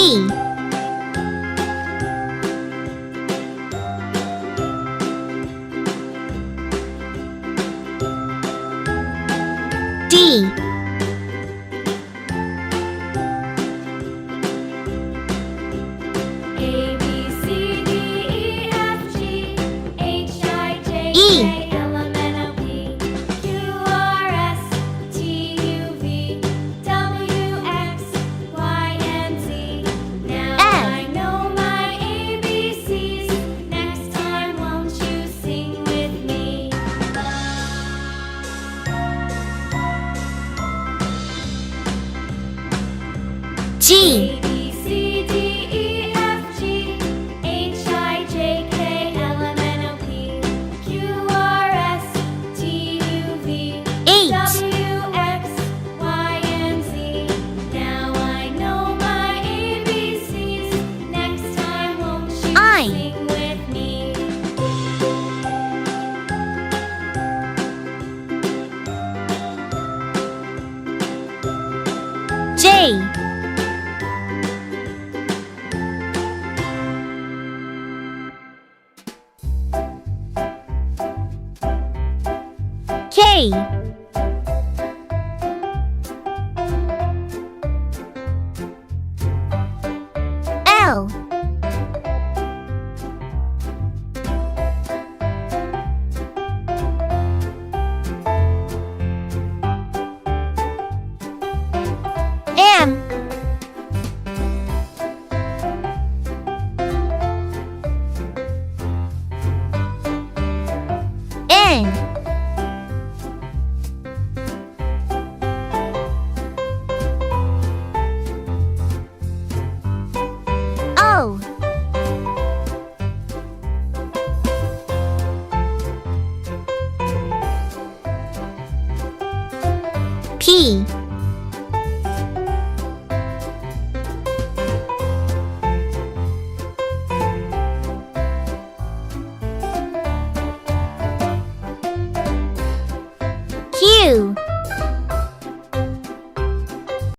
E D A, B, C, D, E, F, G, H, I, J, E K, L, M, N, O, P, Q, R, S, T, U, V, W, X, Y, and Z. Now I know my ABCs. Next time, won't you sing with me? G A, B, C, D, E, F, G, H, I, J, K, L, M, N, O, P, Q, R, S, T, U, V, H W, X, Y, and Z. Now I know my ABCs. Next time, won't you I sing with me? J K L M N O P Q